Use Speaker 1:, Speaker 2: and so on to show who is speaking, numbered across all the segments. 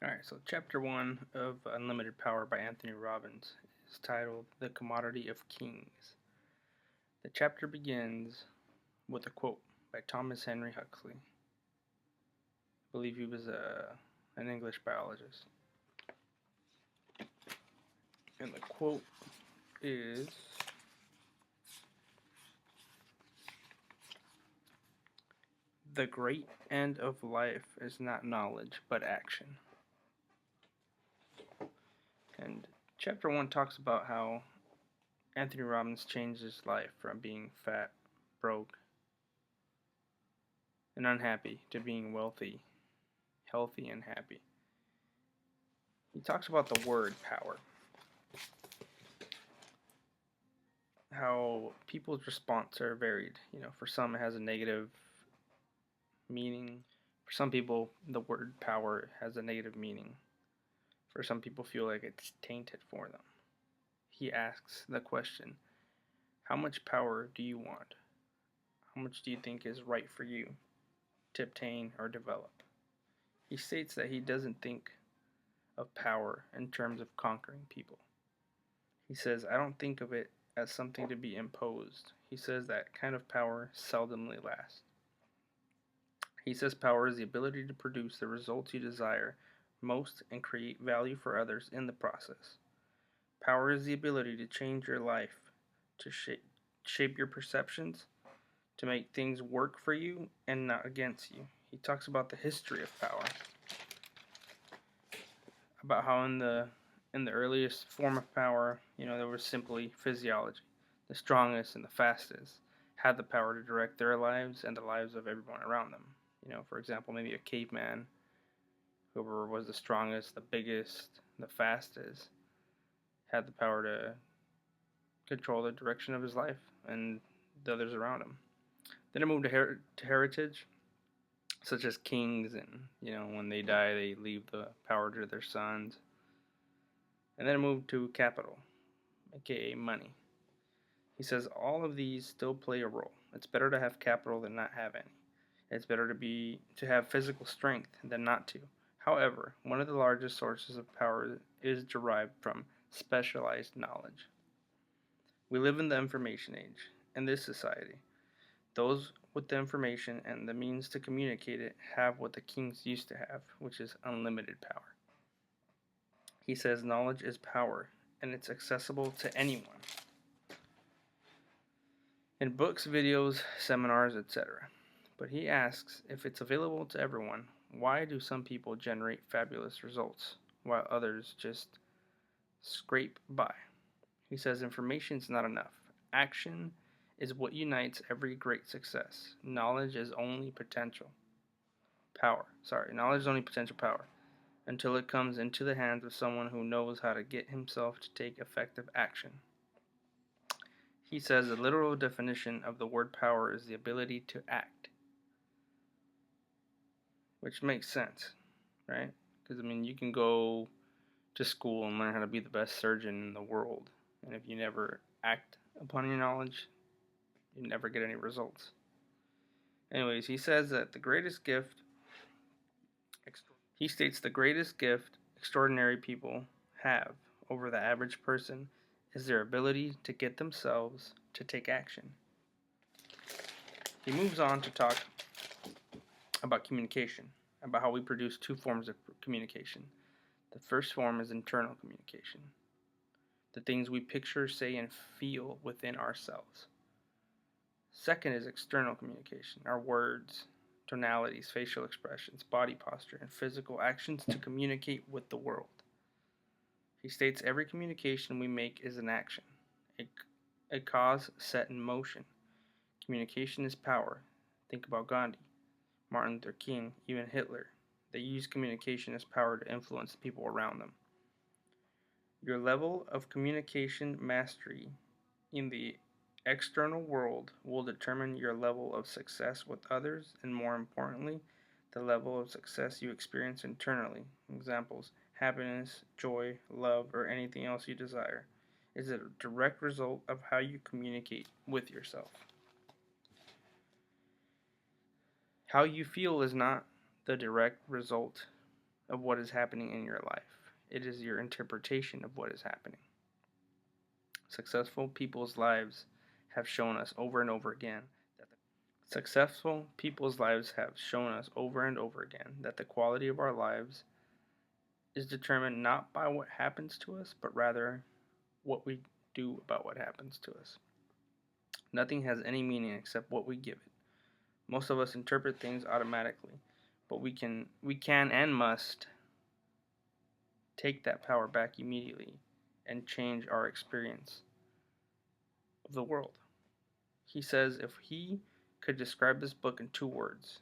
Speaker 1: Alright, so chapter 1 of Unlimited Power by Anthony Robbins is titled The Commodity of Kings. The chapter begins with a quote by Thomas Henry Huxley. I believe he was an English biologist. And the quote is, "The great end of life is not knowledge, but action." And chapter 1 talks about how Anthony Robbins changed his life from being fat, broke, and unhappy to being wealthy, healthy, and happy. He talks about the word power. How people's response are varied. For some it has a negative meaning. For some people, the word power has a negative meaning. For some people feel like it's tainted for them. He asks the question, how much power do you want? How much do you think is right for you to obtain or develop? He states that he doesn't think of power in terms of conquering people. He says, I don't think of it as something to be imposed. He says that kind of power seldomly lasts. He says power is the ability to produce the results you desire most and create value for others in the process. Power is the ability to change your life, to shape your perceptions, to make things work for you and not against you. He talks about the history of power, about how in the earliest form of power, there was simply physiology. The strongest and the fastest had the power to direct their lives and the lives of everyone around them. For example, maybe a caveman, whoever was the strongest, the biggest, the fastest, had the power to control the direction of his life and the others around him. Then it moved to heritage, such as kings, and when they die, they leave the power to their sons. And then it moved to capital, aka money. He says all of these still play a role. It's better to have capital than not have any. It's better to have physical strength than not to. However, one of the largest sources of power is derived from specialized knowledge. We live in the information age. In this society, those with the information and the means to communicate it have what the kings used to have, which is unlimited power. He says knowledge is power, and it's accessible to anyone. In books, videos, seminars, etc. But he asks, if it's available to everyone, why do some people generate fabulous results, while others just scrape by? He says information is not enough. Action is what unites every great success. Knowledge is only potential power. Knowledge is only potential power until it comes into the hands of someone who knows how to get himself to take effective action. He says the literal definition of the word power is the ability to act. Which makes sense, right? Because, you can go to school and learn how to be the best surgeon in the world. And if you never act upon your knowledge, you never get any results. Anyways, he says that he states the greatest gift extraordinary people have over the average person is their ability to get themselves to take action. He moves on to talk about communication, about how we produce two forms of communication. The first form is internal communication, the things we picture, say, and feel within ourselves. Second is external communication, our words, tonalities, facial expressions, body posture, and physical actions to communicate with the world. He states every communication we make is an action, a cause set in motion. Communication is power. Think about Gandhi, Martin Luther King, even Hitler. They use communication as power to influence the people around them. Your level of communication mastery in the external world will determine your level of success with others, and more importantly, the level of success you experience internally. Examples: happiness, joy, love, or anything else you desire is a direct result of how you communicate with yourself. How you feel is not the direct result of what is happening in your life. It is your interpretation of what is happening. Successful people's lives have shown us over and over again that the quality of our lives is determined not by what happens to us, but rather what we do about what happens to us. Nothing has any meaning except what we give it. Most of us interpret things automatically, but we can and must take that power back immediately and change our experience of the world. He says if he could describe this book in 2 words,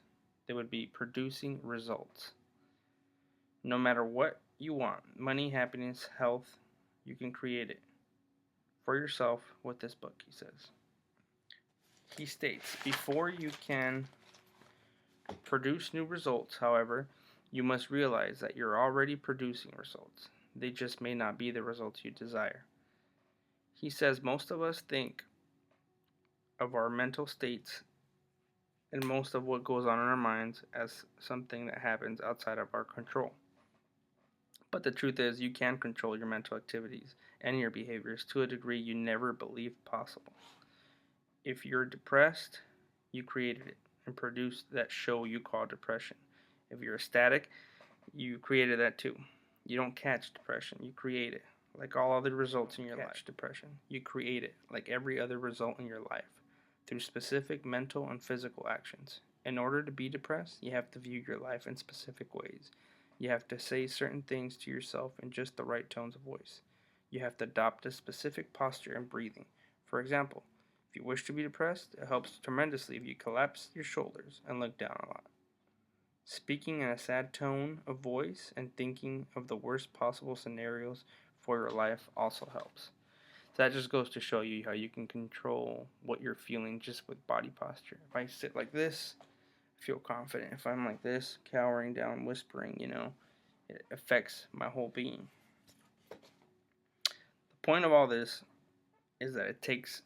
Speaker 1: they would be producing results. No matter what you want, money, happiness, health, you can create it for yourself with this book, he says. He states, before you can produce new results, however, you must realize that you're already producing results. They just may not be the results you desire. He says most of us think of our mental states and most of what goes on in our minds as something that happens outside of our control. But the truth is, you can control your mental activities and your behaviors to a degree you never believed possible. If you're depressed, you created it and produced that show you call depression. If you're ecstatic, you created that too. You don't catch depression, you create it. Like all other results in your life, depression, you create it like every other result in your life through specific mental and physical actions. In order to be depressed, you have to view your life in specific ways. You have to say certain things to yourself in just the right tones of voice. You have to adopt a specific posture and breathing. For example, if you wish to be depressed, it helps tremendously if you collapse your shoulders and look down a lot. Speaking in a sad tone of voice and thinking of the worst possible scenarios for your life also helps. So that just goes to show you how you can control what you're feeling just with body posture. If I sit like this, I feel confident. If I'm like this, cowering down, whispering, it affects my whole being. The point of all this is that it takes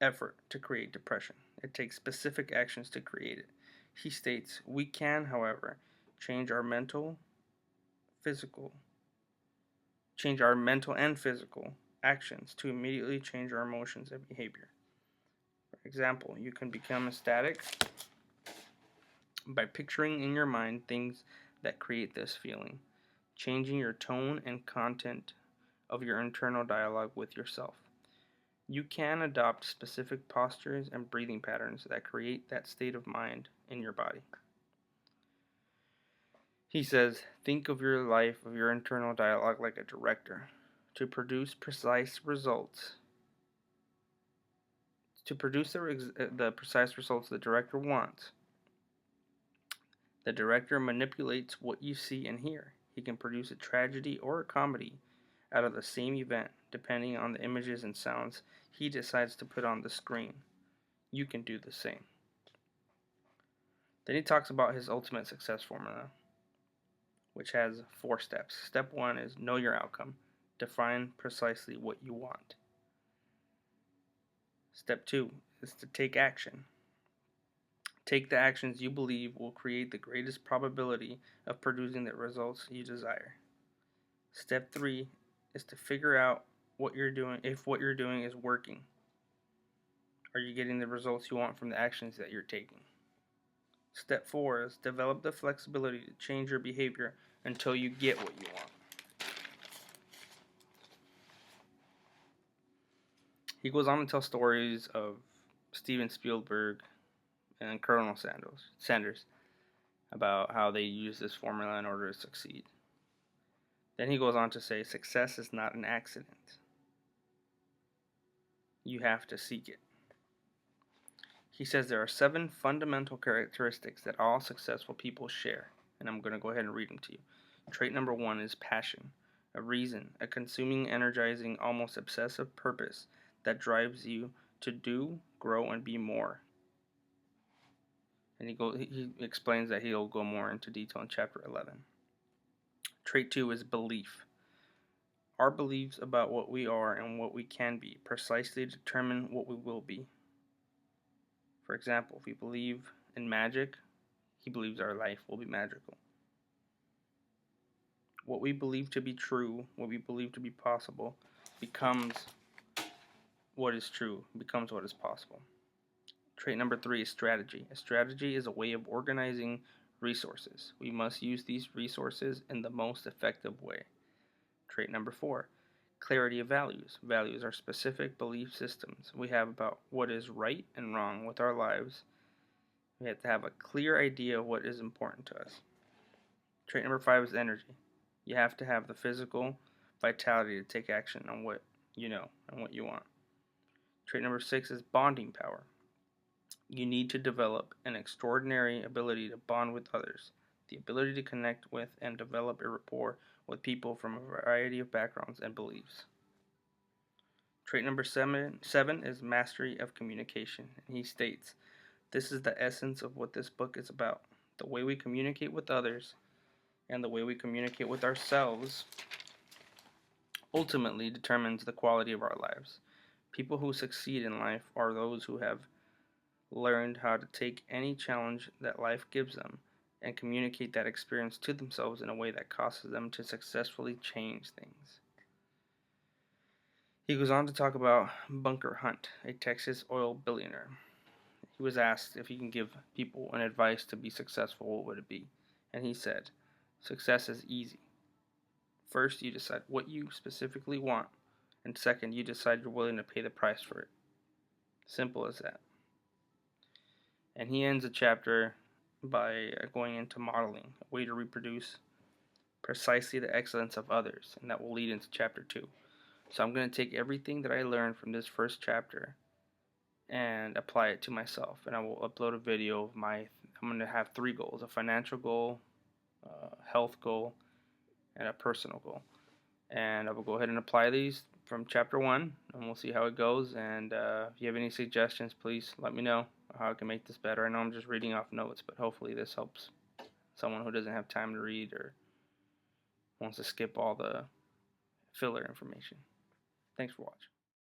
Speaker 1: effort to create depression. It takes specific actions to create it. He states, we can, however, change our mental and physical actions to immediately change our emotions and behavior. For example, you can become ecstatic by picturing in your mind things that create this feeling, changing your tone and content of your internal dialogue with yourself. You can adopt specific postures and breathing patterns that create that state of mind in your body. He says, think of your life, of your internal dialogue like a director. To produce precise results, the precise results the director wants, the director manipulates what you see and hear. He can produce a tragedy or a comedy out of the same event, depending on the images and sounds he decides to put on the screen. You can do the same. Then he talks about his ultimate success formula, which has 4 steps. Step 1 is know your outcome. Define precisely what you want. Step 2 is to take action. Take the actions you believe will create the greatest probability of producing the results you desire. Step 3 is to figure out if what you're doing is working. Are you getting the results you want from the actions that you're taking? Step 4 is develop the flexibility to change your behavior until you get what you want. He goes on to tell stories of Steven Spielberg and Colonel Sanders about how they use this formula in order to succeed. Then he goes on to say, success is not an accident. You have to seek it. He says there are 7 fundamental characteristics that all successful people share, and I'm going to go ahead and read them to you. Trait number 1 is passion, a reason, a consuming, energizing, almost obsessive purpose that drives you to do, grow, and be more. And he explains that he'll go more into detail in chapter 11. Trait 2 is belief. Our beliefs about what we are and what we can be precisely determine what we will be. For example, if we believe in magic, he believes our life will be magical. What we believe to be true, what we believe to be possible, becomes what is true, becomes what is possible. Trait number 3 is strategy. A strategy is a way of organizing resources. We must use these resources in the most effective way. Trait number 4, clarity of values. Values are specific belief systems we have about what is right and wrong with our lives. We have to have a clear idea of what is important to us. Trait number 5 is energy. You have to have the physical vitality to take action on what you know and what you want. Trait number 6 is bonding power. You need to develop an extraordinary ability to bond with others, the ability to connect with and develop a rapport with people from a variety of backgrounds and beliefs. Trait number seven is mastery of communication, and he states, this is the essence of what this book is about. The way we communicate with others and the way we communicate with ourselves ultimately determines the quality of our lives. People who succeed in life are those who have learned how to take any challenge that life gives them and communicate that experience to themselves in a way that causes them to successfully change things. He goes on to talk about Bunker Hunt, a Texas oil billionaire. He was asked if he can give people an advice to be successful, what would it be? And he said, success is easy. First, you decide what you specifically want, and second, you decide you're willing to pay the price for it. Simple as that. And he ends the chapter by going into modeling, a way to reproduce precisely the excellence of others, and that will lead into chapter 2. So I'm going to take everything that I learned from this first chapter and apply it to myself, and I will upload a video of I'm going to have 3 goals: a financial goal, a health goal, and a personal goal. And I will go ahead and apply these from chapter 1, and we'll see how it goes. And if you have any suggestions, please let me know how I can make this better. I know I'm just reading off notes, but hopefully this helps someone who doesn't have time to read or wants to skip all the filler information. Thanks for watching.